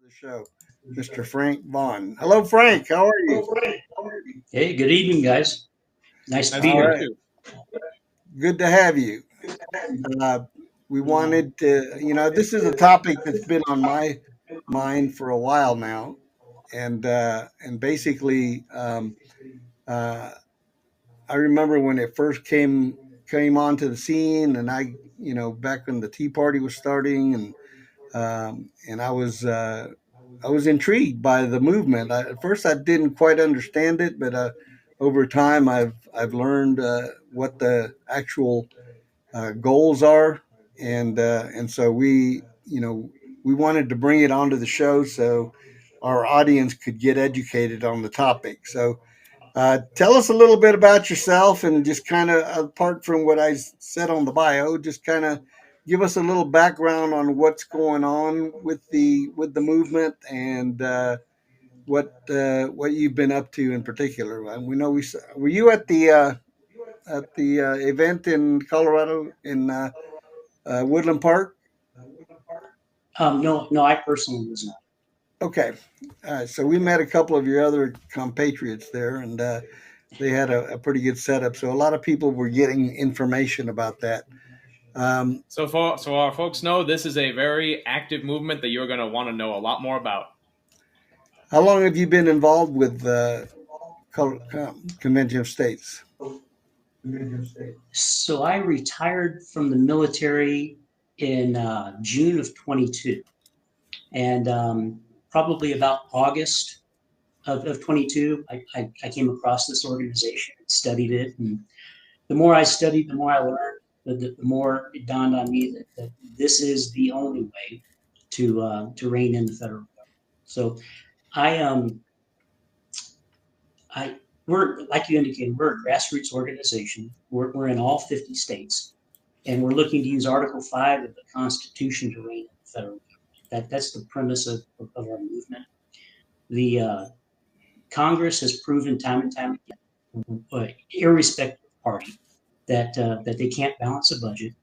the show, Mr. Frank Vaughn. Hello, Frank. How are you? Hey, good evening, guys. Nice to Nice be to All meet here. right. you. Good to have you. Uh, we wanted to, this is a topic that's been on my mind for a while now, and basically, uh, I remember when it first came onto the scene, and back when the Tea Party was starting, and I was intrigued by the movement. At first, I didn't quite understand it, but over time, I've learned what the actual goals are, and so we wanted to bring it onto the show so our audience could get educated on the topic. So tell us a little bit about yourself, and just kind of apart from what I said on the bio, just kind of give us a little background on what's going on with the movement, and what you've been up to in particular. We know were you at the event in Colorado in Woodland Park? No, I personally was not. Okay, so we met a couple of your other compatriots there, and they had a pretty good setup. So a lot of people were getting information about that. Um, So our folks know this is a very active movement that you're going to want to know a lot more about. how long have you been involved with Convention of States? So I retired from the military in June of 22, and probably about August of 22, I came across this organization, studied it, and the more I studied, the more I learned. The more it dawned on me that this is the only way to rein in the federal government. So I I we're like you indicated, we're a grassroots organization. We're in all 50 states, and we're looking to use Article 5 of the Constitution to rein in the federal government. That's the premise of our movement. The Congress has proven time and time again, irrespective of party, that they can't balance a budget,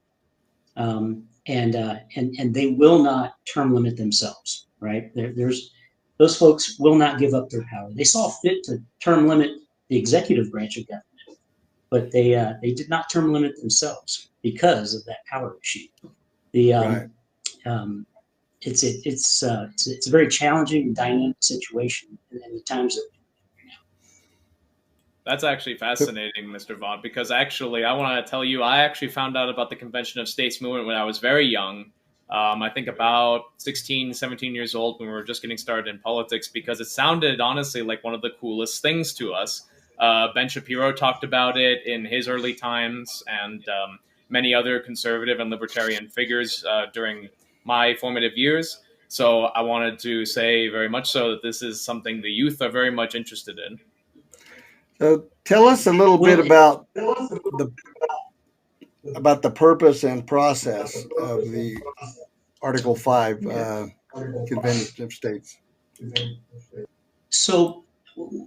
and they will not term limit themselves. Right there's those folks will not give up their power. They saw fit to term limit the executive branch of government, but they did not term limit themselves because of that power issue. The Right. um, it's a very challenging and dynamic situation in the times that That's actually fascinating, Mr. Vaughn, because actually, I want to tell you, I actually found out about the Convention of States movement when I was very young. I think about 16, 17 years old when we were just getting started in politics, because it sounded honestly like one of the coolest things to us. Ben Shapiro talked about it in his early times, and many other conservative and libertarian figures during my formative years. So I wanted to say very much so that this is something the youth are very much interested in. So tell us a little bit well the about the purpose and process of the Article 5 Convention of States. so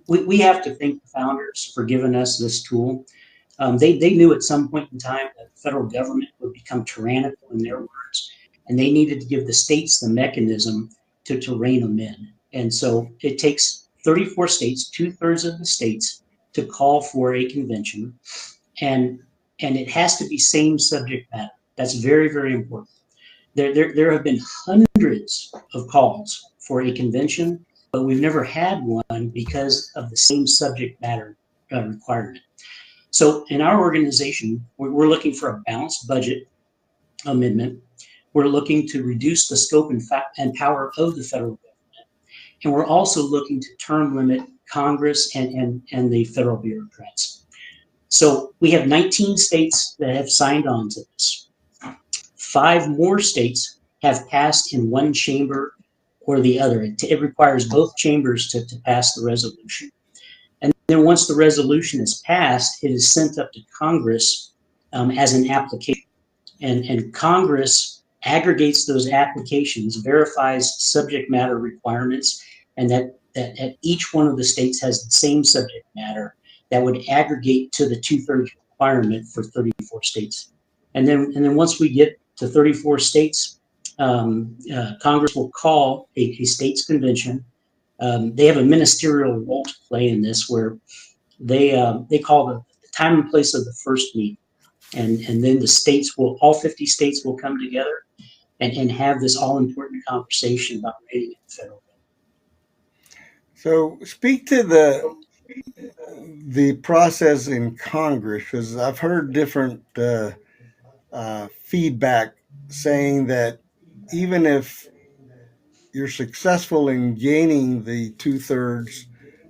we have to thank the founders for giving us this tool. They knew at some point in time that the federal government would become tyrannical in their words, and they needed to give the states the mechanism to rein them in. And so it takes 34 states, two-thirds of the states, to call for a convention, and it has to be same subject matter. That's very, very important. There have been hundreds of calls for a convention, but we've never had one because of the same subject matter requirement. So in our organization, we're looking for a balanced budget amendment. We're looking to reduce the scope and power of the federal government. And we're also looking to term limit Congress and the federal bureaucrats. So we have 19 states that have signed on to this. 5 more states have passed in one chamber or the other. It requires both chambers to pass the resolution. And then once the resolution is passed, it is sent up to Congress as an application. And Congress aggregates those applications, verifies subject matter requirements, and that each one of the states has the same subject matter that would aggregate to the two-thirds requirement for 34 states. And then once we get to 34 states, Congress will call a state's convention. They have a ministerial role to play in this, where they call the time and place of the first meeting, and then the states will, all 50 states will come together and have this all important conversation about rating the federal government. So speak to the process in Congress, because I've heard different feedback saying that even if you're successful in gaining the 2/3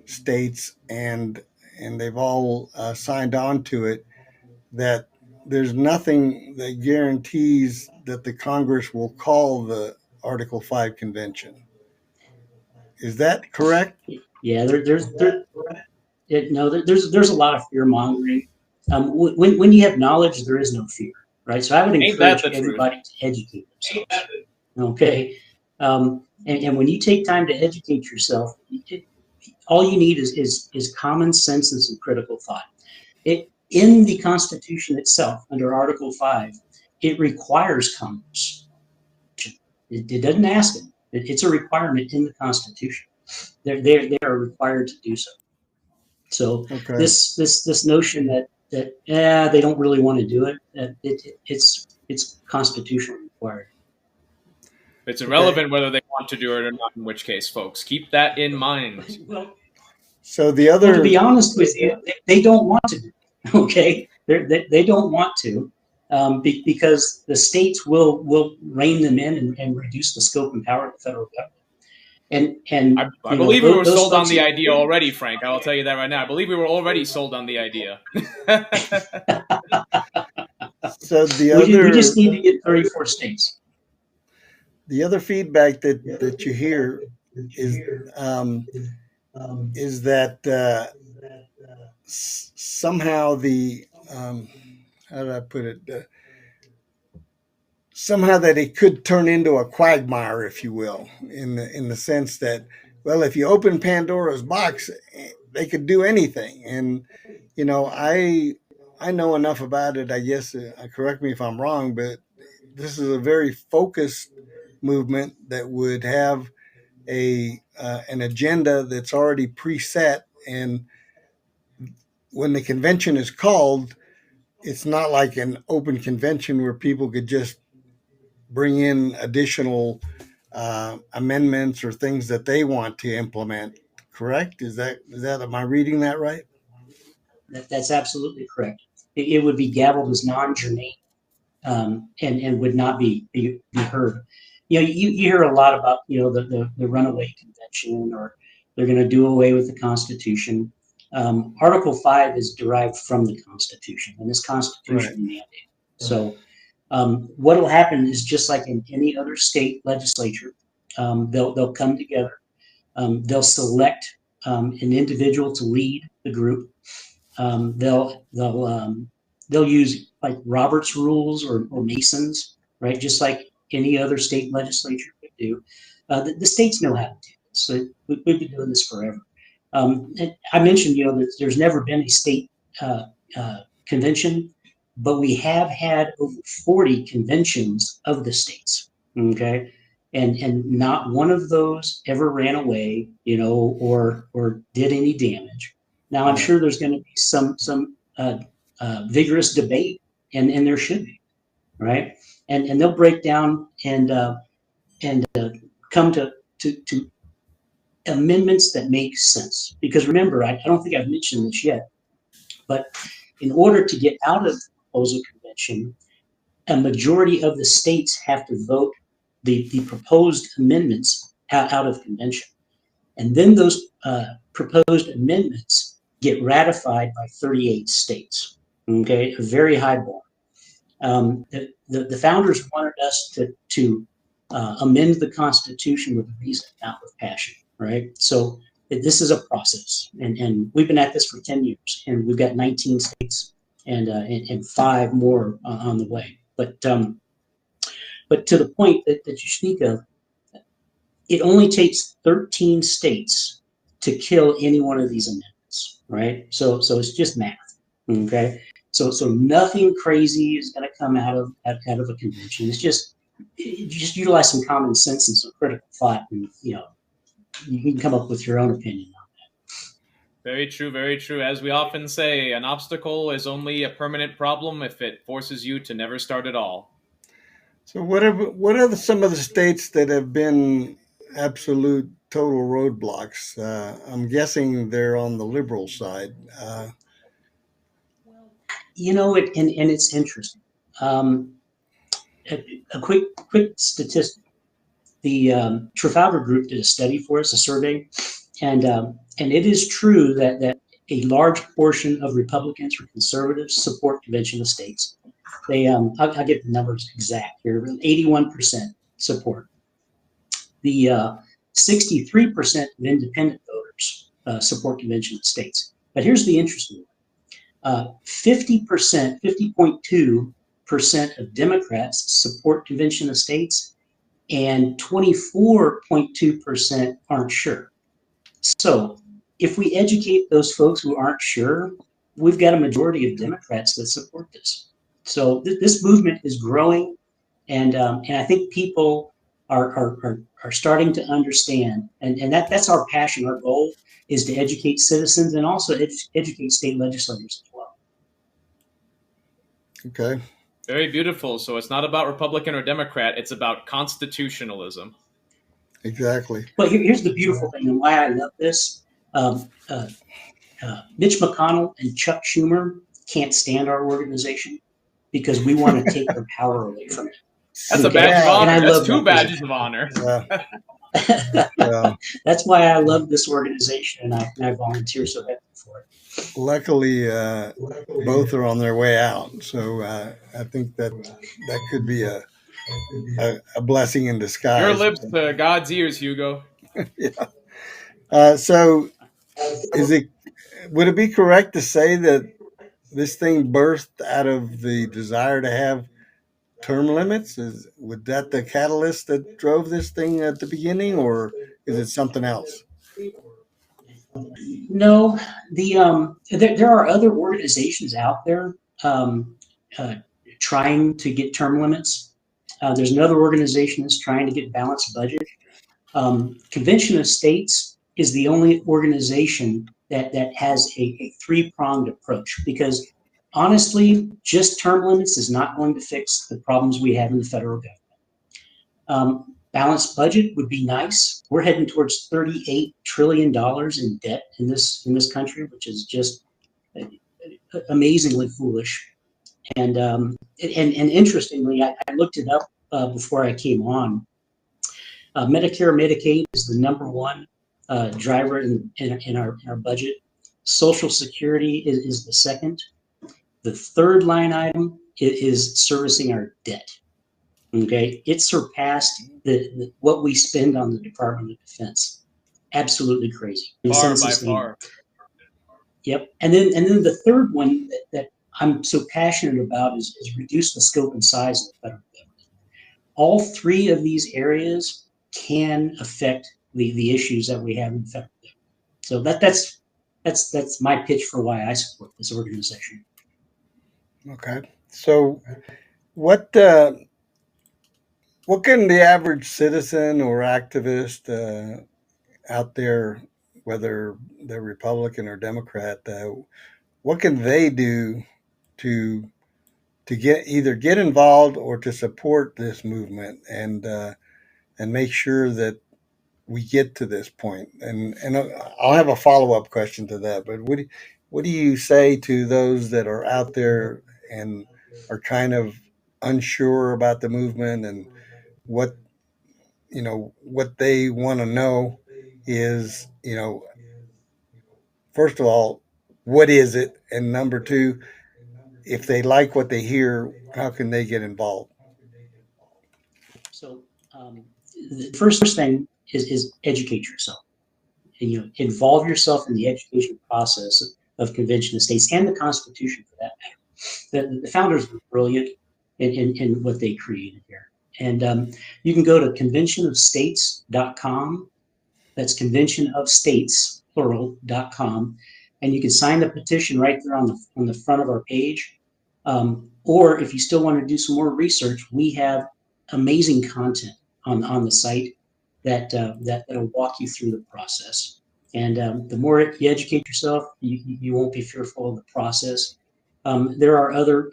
states and they've all signed on to it, that there's nothing that guarantees that the Congress will call the Article 5 convention. Is that correct? Yeah, there's a lot of fear mongering. When you have knowledge, there is no fear, right? So I would encourage everybody to educate themselves. Okay, and when you take time to educate yourself, all you need is common sense and some critical thought. In the Constitution itself, under Article 5, it requires Congress. It doesn't ask it. It's a requirement in the Constitution. They are required to do so. So Okay. this notion that they don't really want to do it, it's constitutionally required. It's irrelevant whether they want to do it or not, in which case, folks, keep that in mind. Well, so the other, to be honest with you, they don't want to do it. Okay, they don't want to, because the states will rein them in and reduce the scope and power of the federal government. And I believe we were sold on the idea already, Frank. I will tell you that right now. I believe we were already sold on the idea. so the other, we just need to get 34 states. The other feedback that you hear is that somehow the how did I put it? Somehow that it could turn into a quagmire, if you will, in the sense that, well, if you open Pandora's box, they could do anything. And you know, I know enough about it, I guess. Correct me if I'm wrong, but this is a very focused movement that would have an agenda that's already preset, and when the convention is called, it's not like an open convention where people could just bring in additional amendments or things that they want to implement. Correct? Is that am I reading that right? That's absolutely correct. It would be gabbled as non-germane, and would not be heard. You know, you hear a lot about, you know, the runaway convention, or they're going to do away with the Constitution. Article 5 is derived from the Constitution, and this Constitution mandate. So what will happen is, just like in any other state legislature, they'll come together. They'll select an individual to lead the group. They'll use like Robert's rules or Mason's, right? Just like any other state legislature could do. The states know how to do this. So we've been doing this forever. And I mentioned, you know, that there's never been a state convention, but we have had over 40 conventions of the states. Okay. And not one of those ever ran away, you know, or did any damage. Now, I'm sure there's going to be some vigorous debate, and there should be, right? And they'll break down and come to amendments that make sense. Because remember, I don't think I've mentioned this yet, but in order to get out of the proposal convention, a majority of the states have to vote the proposed amendments out of convention. And then those proposed amendments get ratified by 38 states. Okay, a very high bar. The founders wanted us to amend the Constitution with reason, not with passion, right? So this is a process, and we've been at this for 10 years, and we've got 19 states and 5 more on the way. But to the point that you speak of, it only takes 13 states to kill any one of these amendments, right? So it's just math, okay? So nothing crazy is going to come out of a convention. It's just just utilize some common sense and some critical thought, and you can come up with your own opinion. Very true, very true. As we often say, an obstacle is only a permanent problem if it forces you to never start at all. So what are some of the states that have been absolute total roadblocks? I'm guessing they're on the liberal side. And it's interesting. A quick statistic: the Trafalgar Group did a study for us, a survey, and it is true that a large portion of Republicans or conservatives support convention of states. I'll get the numbers exact here. 81% support. The 63% of independent voters support convention of states. But here's the interesting one: 50%, 50.2% of Democrats support convention of states, and 24.2% aren't sure. So if we educate those folks who aren't sure, we've got a majority of Democrats that support this. So this movement is growing, and I think people are starting to understand, and that's our passion. Our goal is to educate citizens and also educate state legislators as well. Okay. Very beautiful. So it's not about Republican or Democrat, it's about constitutionalism. Exactly. But here's the beautiful thing, and why I love this. Mitch McConnell and Chuck Schumer can't stand our organization because we want to take their power away from it. That's a badge of honor. And I That's love two that badges of honor. That's why I love this organization, and I volunteer so heavily for it. Luckily, both are on their way out, so I think that could be a blessing in disguise. Your lips to God's ears, Hugo. Yeah. So, would it be correct to say that this thing birthed out of the desire to have term limits? Was that the catalyst that drove this thing at the beginning, or is it something else? No, there are other organizations out there trying to get term limits. There's another organization that's trying to get balanced budget. Convention of States is the only organization that has a three-pronged approach, because honestly, just term limits is not going to fix the problems we have in the federal government. Balanced budget would be nice. We're heading towards $38 trillion in debt in this country, which is just amazingly foolish. And interestingly, I looked it up before I came on. Medicare, Medicaid is the number one driver in our budget. Social Security is the second. The third line item is servicing our debt. Okay, it surpassed what we spend on the Department of Defense. Absolutely crazy. Far by far. Yep. And then the third one that I'm so passionate about is reduce the scope and size of the federal government. All three of these areas can affect the issues that we have in the federal government. So that's my pitch for why I support this organization. Okay. So what can the average citizen or activist out there, whether they're Republican or Democrat, what can they do to get involved or to support this movement and make sure that we get to this point? And I'll have a follow-up question to that. But what do you say to those that are out there and are kind of unsure about the movement, and what they want to know is, first of all, what is it? And number two, if they like what they hear, how can they get involved? So the first thing is educate yourself. And, involve yourself in the education process of convention of states and the Constitution, for that matter. The founders were brilliant in what they created here. And you can go to conventionofstates.com. That's conventionofstates, plural.com. And you can sign the petition right there on the front of our page. Or if you still want to do some more research, we have amazing content on the site that'll walk you through the process. And the more you educate yourself, you won't be fearful of the process. There are other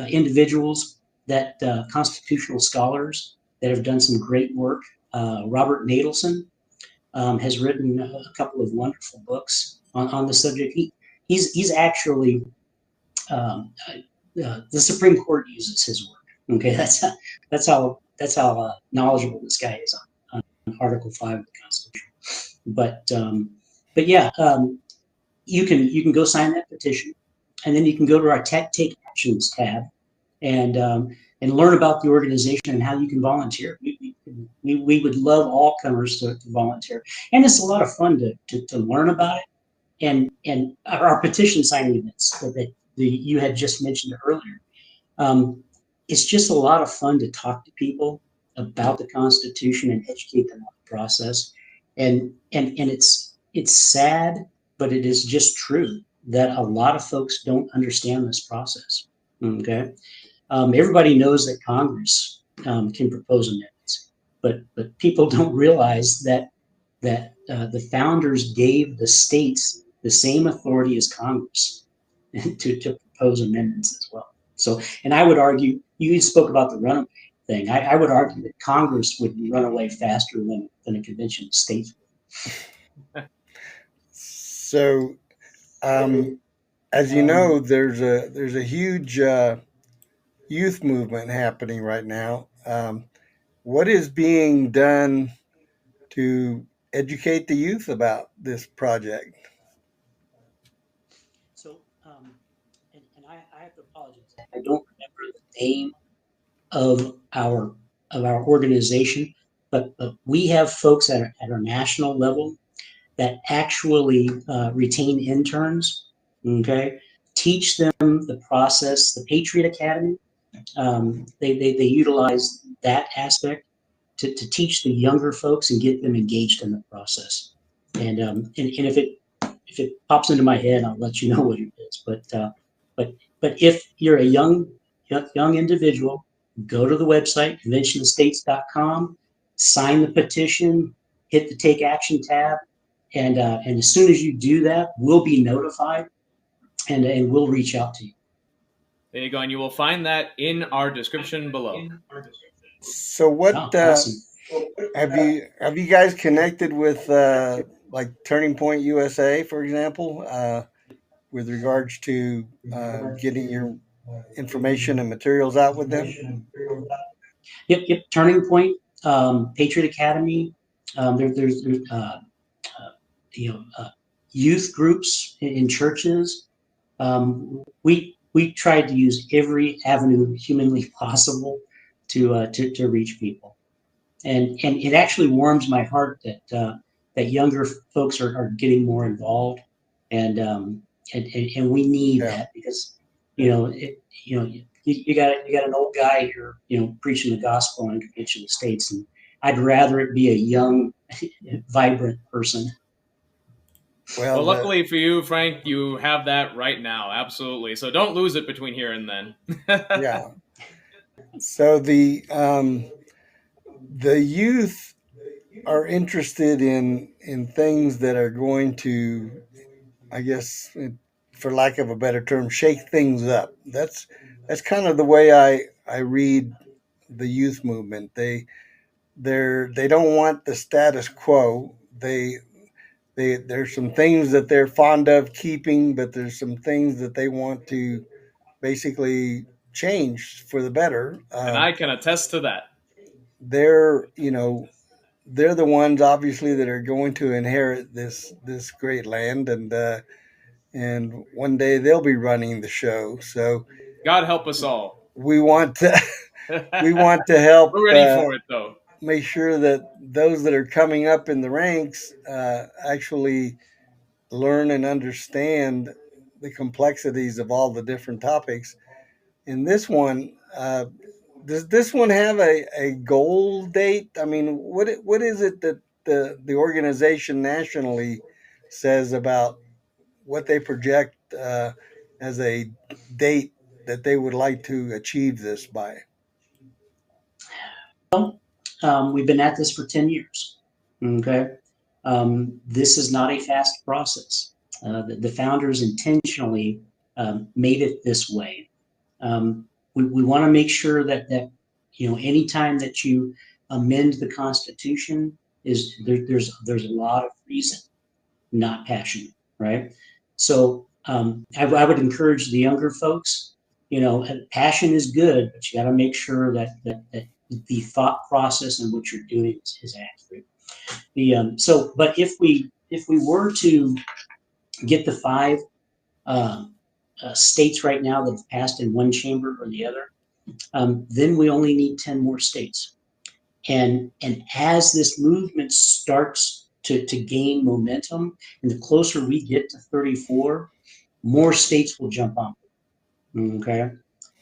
individuals that constitutional scholars that have done some great work. Robert Nadelson has written a couple of wonderful books on the subject. He's actually the Supreme Court uses his work. Okay, that's how knowledgeable this guy is on Article 5 of the Constitution. But yeah, you can go sign that petition, and then you can go to our Take Actions tab and learn about the organization and how you can volunteer. We would love all comers to volunteer, and it's a lot of fun to learn about it. And our petition signing events that you had just mentioned earlier, it's just a lot of fun to talk to people about the Constitution and educate them on the process. And it's sad, but it is just true that a lot of folks don't understand this process. Okay, everybody knows that Congress can propose amendments, but people don't realize that the founders gave the states the same authority as Congress to propose amendments as well. So, and I would argue, you spoke about the runaway thing. I would argue that Congress would run away faster than a convention of states would. So, as you know, there's a huge youth movement happening right now. What is being done to educate the youth about this project? So, and I have to apologize. I don't remember the name of our organization, but we have folks at our national level that actually retain interns. Okay, teach them the process. The Patriot Academy, they utilize that aspect to teach the younger folks and get them engaged in the process. And if it pops into my head, I'll let you know what it is. But if you're a young individual, go to the website conventionofstates.com, sign the petition, hit the Take Action tab, and as soon as you do that, we'll be notified, and we'll reach out to you. There you go, and you will find that in our description below. So, what Awesome. have you guys connected with like Turning Point USA, for example, with regards to getting your information and materials out with them? Yep. Turning Point, Patriot Academy. There's you know youth groups in churches. We tried to use every avenue humanly possible to reach people, and it actually warms my heart that younger folks are getting more involved, and and we need Yeah. that because you got an old guy here preaching the gospel in Convention of States, and I'd rather it be a young, vibrant person. Well, Well, luckily for you, Frank, you have that right now. Absolutely. So don't lose it between here and then. yeah. So the youth are interested in things that are going to, I guess, for lack of a better term, shake things up. That's kind of the way I read the youth movement. They don't want the status quo. There's some things that they're fond of keeping, but there's some things that they want to basically change for the better. And I can attest to that. They're they're the ones obviously that are going to inherit this great land, and one day they'll be running the show. So God help us all. we want to we We're want to help ready for it, though. make sure that those that are coming up in the ranks actually learn and understand the complexities of all the different topics. In this one, does this one have a goal date? I mean, what is it that the organization nationally says about what they project as a date that they would like to achieve this by? we've been at this for 10 years. Okay. This is not a fast process. The founders intentionally made it this way. We want to make sure that anytime that you amend the Constitution, there's a lot of reason, not passion, right? So I would encourage the younger folks. Passion is good, but you got to make sure that the thought process and what you're doing is accurate. But if we were to get the 5 states right now that have passed in one chamber or the other, then we only need 10 more states. And as this movement starts to gain momentum, and the closer we get to 34, more states will jump on. Okay.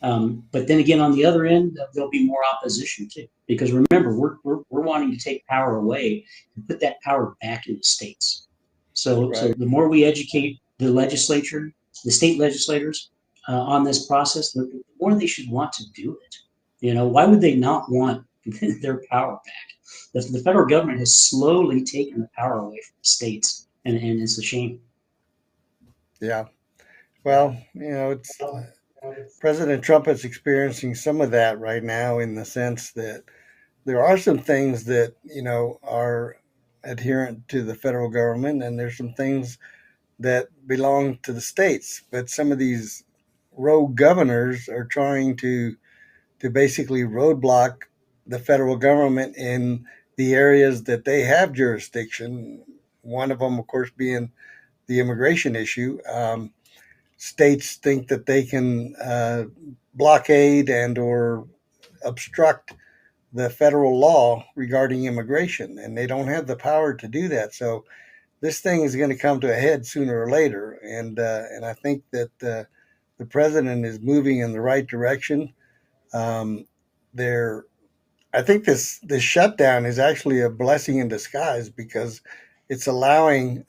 But then again, on the other end, there'll be more opposition too, because remember, we're wanting to take power away and put that power back in the states. So the more we educate the legislature, the state legislators on this process, the more they should want to do it. Why would they not want their power back? The federal government has slowly taken the power away from the states, and it's a shame. Yeah. Well, it's President Trump is experiencing some of that right now, in the sense that there are some things that are adherent to the federal government, and there's some things that belong to the states. But some of these rogue governors are trying to basically roadblock the federal government in the areas that they have jurisdiction. One of them, of course, being the immigration issue. States think that they can blockade and or obstruct the federal law regarding immigration, and they don't have the power to do that. So this thing is going to come to a head sooner or later, and I think that the president is moving in the right direction. I think this shutdown is actually a blessing in disguise, because it's allowing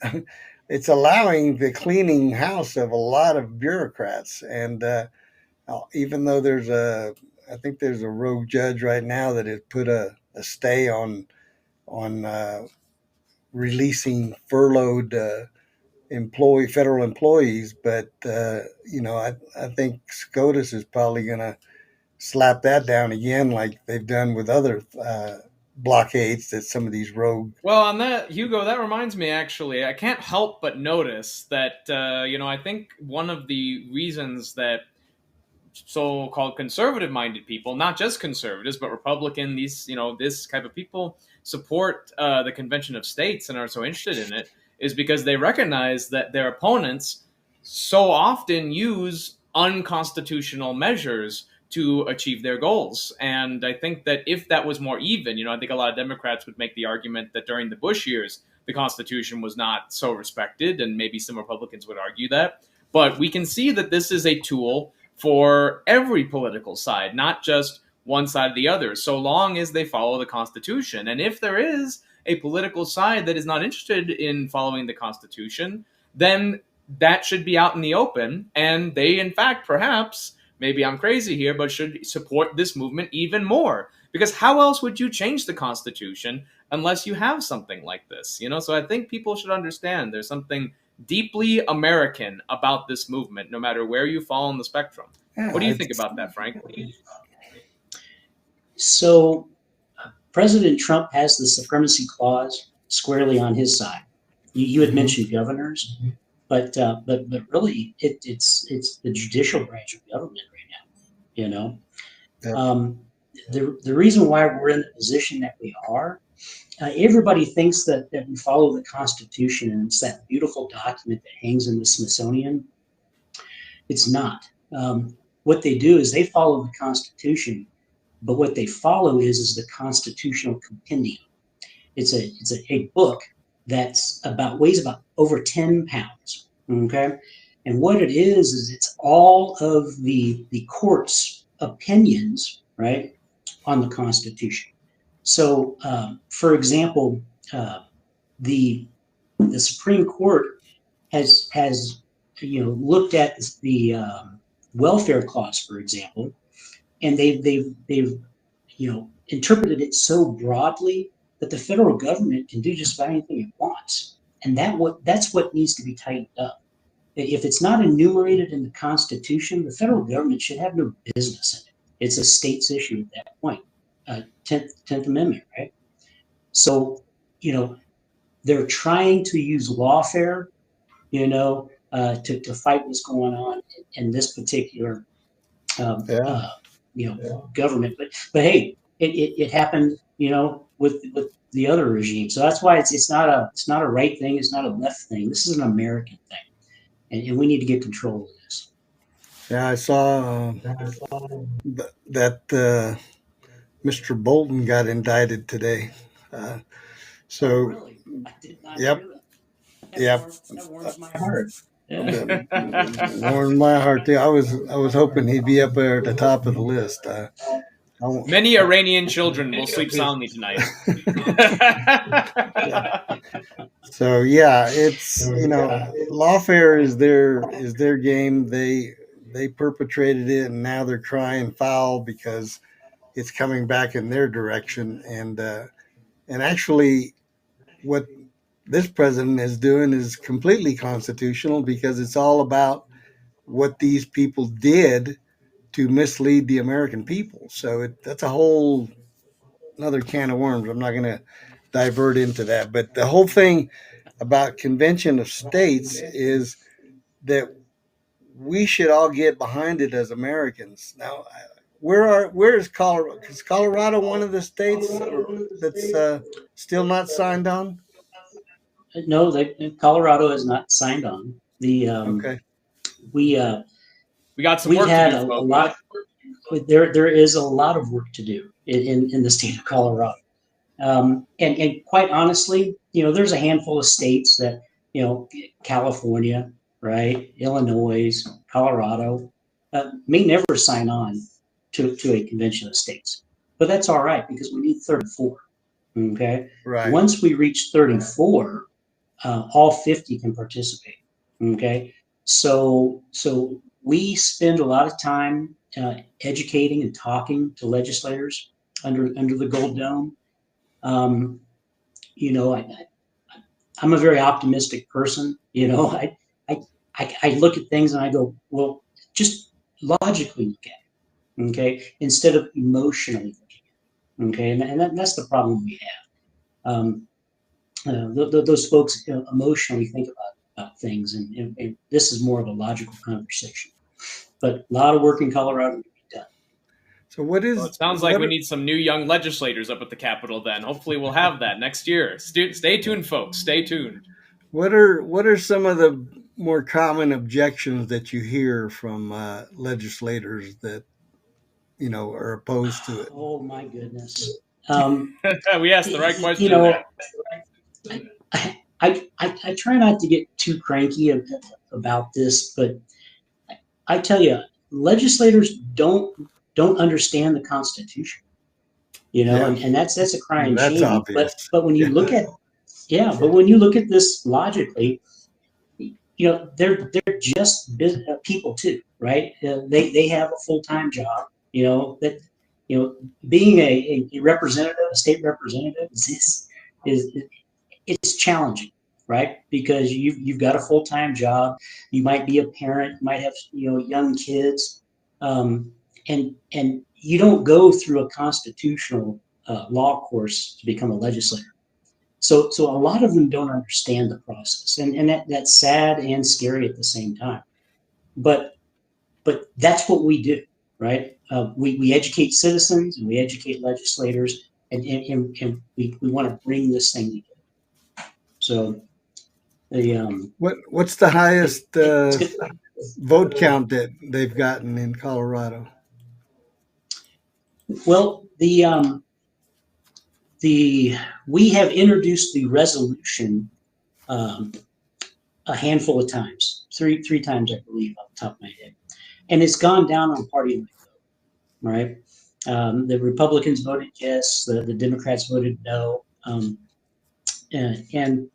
it's allowing the cleaning house of a lot of bureaucrats. And even though I think there's a rogue judge right now that has put a stay on releasing furloughed federal employees, but I think SCOTUS is probably going to slap that down again, like they've done with other blockades that some of these rogue. Well, on that, Hugo, that reminds me, actually, I can't help but notice that, I think one of the reasons that so-called conservative-minded people, not just conservatives, but Republican, this type of people support the Convention of States and are so interested in it, is because they recognize that their opponents so often use unconstitutional measures to achieve their goals. And I think that if that was more even, I think a lot of Democrats would make the argument that during the Bush years, the Constitution was not so respected, and maybe some Republicans would argue that. But we can see that this is a tool for every political side, not just one side or the other, so long as they follow the Constitution. And if there is a political side that is not interested in following the Constitution, then that should be out in the open. And they, in fact, perhaps, maybe I'm crazy here, but should support this movement even more. Because how else would you change the Constitution unless you have something like this? So I think people should understand there's something deeply American about this movement, no matter where you fall on the spectrum. Yeah, what do you think about that, Frank? So President Trump has the supremacy clause squarely on his side. You had mentioned governors, but really it's the judicial branch of government right now. Yep. The reason why we're in the position that we are, everybody thinks that we follow the Constitution and it's that beautiful document that hangs in the Smithsonian. It's not. What they do is they follow the Constitution, but what they follow is the Constitutional Compendium. It's a book that's weighs about over 10 pounds. Okay, and what it is it's all of the court's opinions, right, on the Constitution. So, for example, the Supreme Court has looked at the welfare clause, for example, and they've interpreted it so broadly that the federal government can do just about anything it wants, and that's what needs to be tightened up. If it's not enumerated in the Constitution, the federal government should have no business in it. It's a state's issue at that point. 10th Amendment, right? So, they're trying to use lawfare, to fight what's going on in this particular, Yeah. government. But hey, it happened, with the other regime. So that's why it's not a right thing. It's not a left thing. This is an American thing, and we need to get control of this. Yeah, I saw that Mr. Bolton got indicted today. So, Really, I did not yep, hear that. yep. That warms my heart. Yeah. Warmed my heart too. I was hoping he'd be up there at the top of the list. Many Iranian children will sleep soundly tonight. So yeah, it's lawfare is their game. They perpetrated it, and now they're crying foul because it's coming back in their direction. And actually, what this president is doing is completely constitutional because it's all about what these people did to mislead the American people. So that's a whole another can of worms. I'm not going to divert into that. But the whole thing about Convention of States is that we should all get behind it as Americans. Now, where is Colorado? Is Colorado one of the states that's still not signed on? No, Colorado has not signed on. Okay. We got some We work had to do, a folks. lot. There is a lot of work to do in the state of Colorado, and quite honestly, there's a handful of states that California, right, Illinois, Colorado, may never sign on to a convention of states, but that's all right because we need 34. Okay, Right. once we reach 34, all 50 can participate. Okay, so we spend a lot of time educating and talking to legislators under the Gold Dome. I'm a very optimistic person. I look at things and I go, well, just logically look at it, okay, instead of emotionally looking at it, okay, and that's the problem we have. Those folks emotionally think about things, and this is more of a logical conversation. But a lot of work in Colorado to be done. So what is? Well, it sounds like we need some new young legislators up at the Capitol. Then hopefully we'll have that next year. Stay tuned, folks. Stay tuned. What are some of the more common objections that you hear from legislators that are opposed to it? Oh my goodness. We asked the right question. I try not to get too cranky about this, but I tell you, legislators don't understand the Constitution, and that's a crying That's shame. obvious. But when you look at this logically, they're just people too, right? They have a full-time job, being a representative, a state representative is it's challenging, right? Because you've got a full-time job, you might be a parent, you might have young kids, and you don't go through a constitutional law course to become a legislator. So a lot of them don't understand the process, and that's sad and scary at the same time. But that's what we do, right? We educate citizens and we educate legislators, and we want to bring this thing together. So What's the highest vote count that they've gotten in Colorado? Well, we have introduced the resolution a handful of times, three times, I believe, off the top of my head, and it's gone down on party line vote, right? The Republicans voted yes, the Democrats voted no, and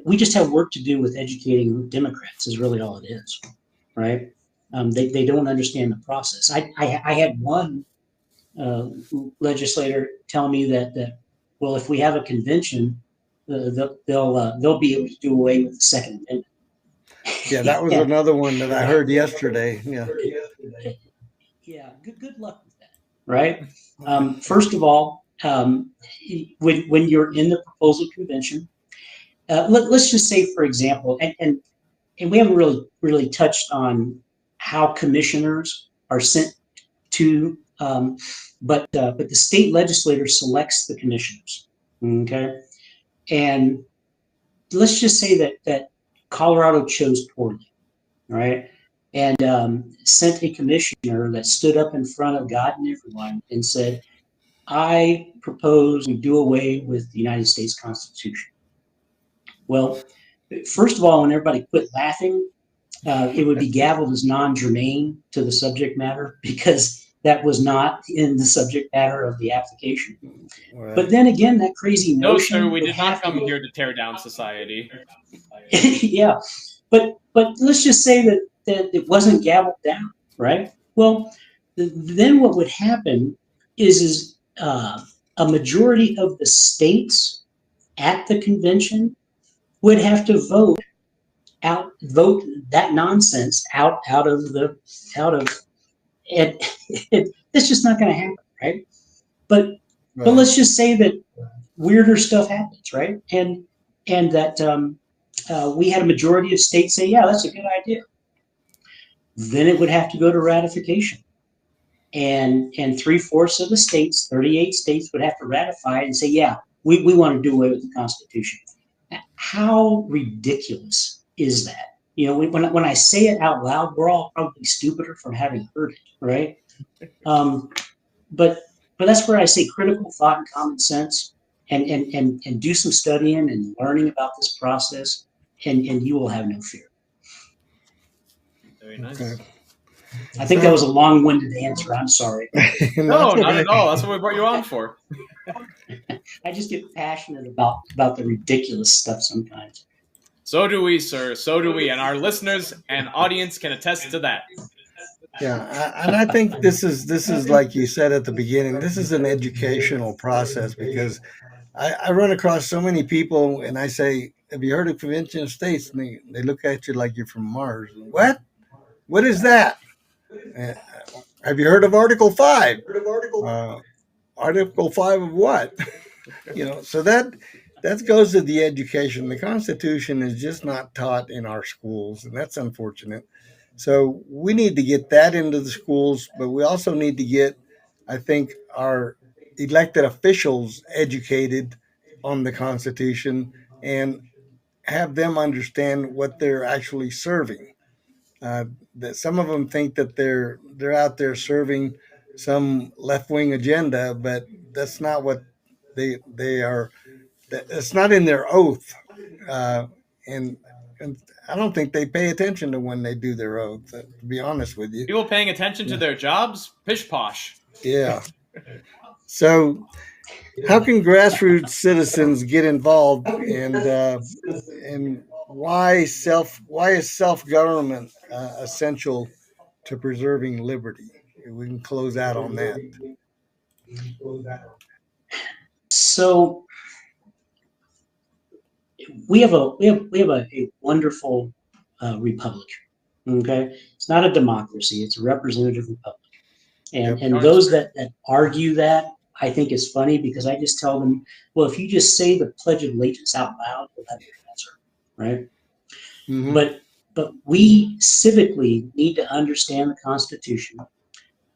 we just have work to do with educating Democrats is really all it is, right? They don't understand the process. I had one legislator tell me that well, if we have a convention, they'll be able to do away with the Second Amendment. Yeah, that was Yeah. another one that I heard yesterday. Yeah. Yeah, good luck with that, right? First of all, when you're in the proposal convention, let's just say, for example, and we haven't really touched on how commissioners are sent to, but the state legislature selects the commissioners. Okay, and let's just say that Colorado chose poorly, right? And sent a commissioner that stood up in front of God and everyone and said, I propose we do away with the United States Constitution. Well, first of all, when everybody quit laughing, it would be gavelled as non-germane to the subject matter because that was not in the subject matter of the application. Right. But then again, that crazy No, notion sir, we would did have not come to, here to tear down society. yeah, but let's just say that it wasn't gavelled down, right? Well, then what would happen is a majority of the states at the convention would have to vote that nonsense out of it. It's just not going to happen, right? But Right. let's just say that weirder stuff happens, right? And that we had a majority of states say, yeah, that's a good idea. Then it would have to go to ratification. And 3/4 of the states, 38 states, would have to ratify it and say, yeah, we want to do away with the Constitution. How ridiculous is that? You know, when I say it out loud, we're all probably stupider from having heard it, right? But that's where I say critical thought and common sense, and do some studying and learning about this process, and you will have no fear. Very nice. Okay. I think that was a long-winded answer. I'm sorry. No, not at all. That's what we brought you on for. I just get passionate about the ridiculous stuff sometimes. So do we, sir. So do we. And our listeners and audience can attest to that. Yeah, and I think this is like you said at the beginning. This is an educational process because I run across so many people and I say, "Have you heard of Convention of States?" And they look at you like you're from Mars. What? What is that? Have you heard of Article 5? Article 5 of what? So that goes to the education. The Constitution is just not taught in our schools, and that's unfortunate. So we need to get that into the schools, but we also need to get, I think, our elected officials educated on the Constitution and have them understand what they're actually serving. That some of them think that they're out there serving some left wing agenda, but that's not what they are. It's not in their oath, and I don't think they pay attention to when they do their oath. To be honest with you, People paying attention to their jobs, pish posh. yeah. So, how can grassroots citizens get involved, and why is self government essential to preserving liberty? We can close out on that. So we have a wonderful republic. Okay, it's not a democracy; it's a representative republic. And Yep. those that argue that, I think is funny because I just tell them, well, if you just say the Pledge of Allegiance out loud, you'll have your answer, right? Mm-hmm. But we civically need to understand the Constitution,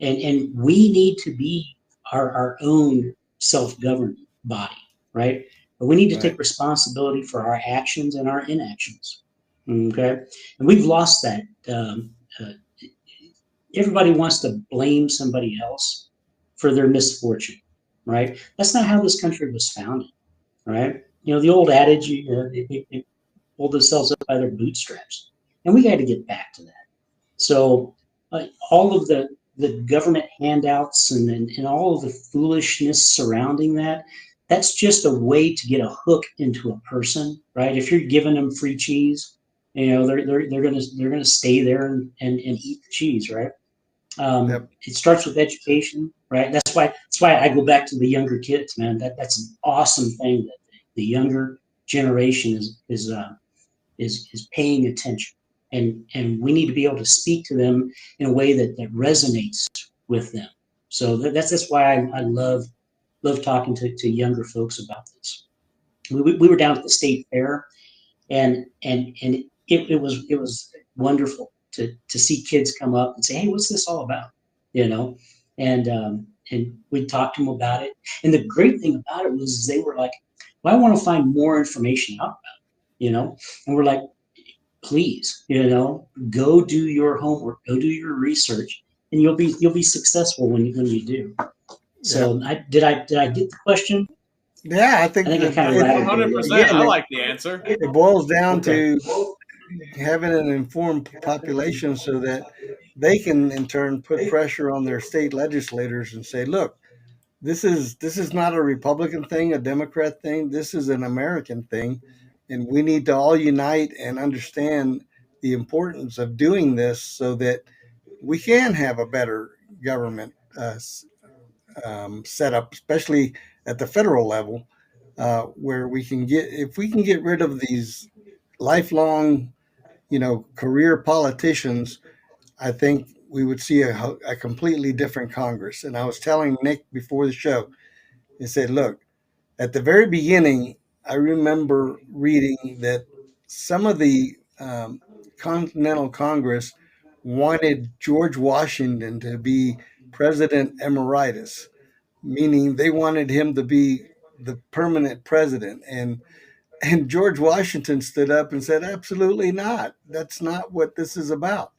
and we need to be our own self-governing body, right? But we need to take responsibility for our actions and our inactions. Okay, and we've lost that. Everybody wants to blame somebody else for their misfortune, right? That's not how this country was founded, right? You know, the old adage, they pull themselves up by their bootstraps. And we got to get back to that. So all of the government handouts and all of the foolishness surrounding that, that's just a way to get a hook into a person, right? If you're giving them free cheese, they're gonna stay there and eat the cheese, right? Yep. It starts with education, right? That's why I go back to the younger kids, man. That's an awesome thing that the younger generation is paying attention, and we need to be able to speak to them in a way that resonates with them. So that's why I love talking to younger folks about this. We were down at the state fair, and it was wonderful to see kids come up and say, "Hey, what's this all about?" You know, and we talked to them about it. And the great thing about it was they were like, "Well, I want to find more information out about it," and we're like, "Please, go do your homework, go do your research, and you'll be successful when you do." Yep. So did I get the question? Yeah, I I think think I that kind of One rattled hundred it. percent. again, I like the answer. it boils down Okay. to having an informed population so that they can in turn put pressure on their state legislators and say, look, this is not a Republican thing, a Democrat thing. This is an American thing, and we need to all unite and understand the importance of doing this so that we can have a better government set up, especially at the federal level, where we can get if we can get rid of these lifelong, career politicians. I think we would see a completely different Congress. And I was telling Nick before the show, I said, look, at the very beginning, I remember reading that some of the Continental Congress wanted George Washington to be president emeritus, meaning they wanted him to be the permanent president. And George Washington stood up and said, absolutely not. That's not what this is about.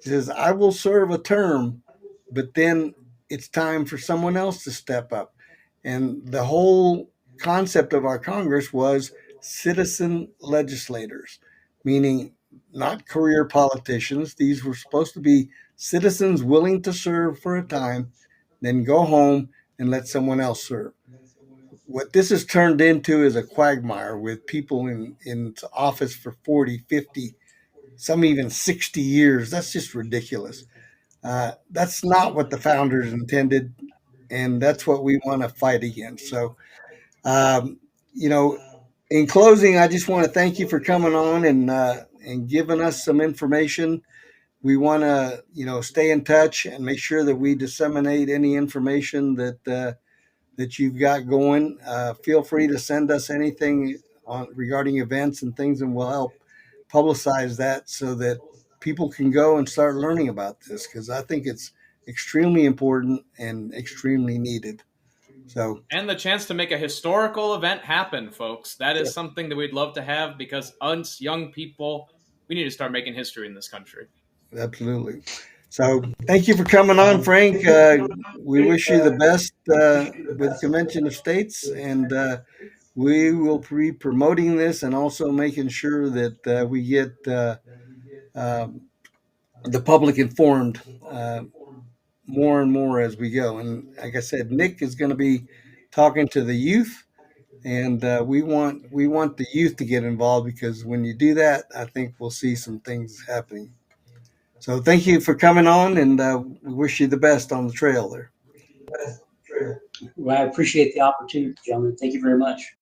He says, I will serve a term, but then it's time for someone else to step up. And the whole concept of our Congress was citizen legislators, meaning not career politicians. These were supposed to be citizens willing to serve for a time, then go home and let someone else serve. What this has turned into is a quagmire with people in office for 40, 50, some even 60 years. That's just ridiculous. That's not what the founders intended, and that's what we want to fight against. So, um, you know, in closing, I just want to thank you for coming on and giving us some information. We want to, stay in touch and make sure that we disseminate any information that you've got going. Feel free to send us anything regarding events and things, and we'll help publicize that so that people can go and start learning about this because I think it's extremely important and extremely needed. So, And the chance to make a historical event happen, folks. That yeah, is something that we'd love to have because us young people, we need to start making history in this country. absolutely. So, thank you for coming on, Frank. We wish you the best with the Convention of States, and we will be promoting this and also making sure that we get um, the public informed more and more as we go. And like I said, Nick is going to be talking to the youth, and we want the youth to get involved because when you do that, I think we'll see some things happening. So thank you for coming on, and we wish you the best on the trail there. Well, I appreciate the opportunity, gentlemen. Thank you very much.